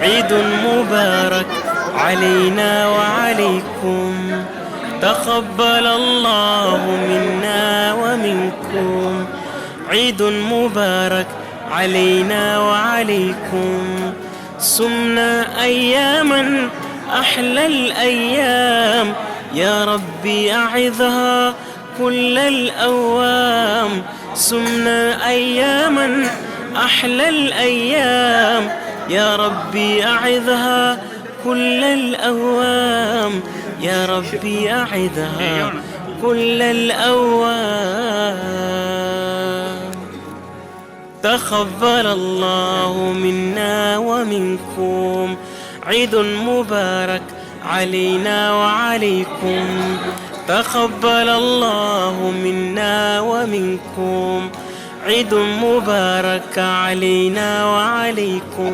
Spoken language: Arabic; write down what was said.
عيد مبارك علينا وعليكم، تقبل الله منا ومنكم. عيد مبارك علينا وعليكم، صمنا أياما أحلى الأيام، يا ربي أعظها كل الأوام. صمنا أياما أحلى الأيام، يا ربي أعظها كل الأوام، يا ربي أعظها كل الأوام. تقبل الله منا ومنكم، عيد مبارك علينا وعليكم، تقبل الله منا ومنكم. عيد مبارك علينا وعليكم.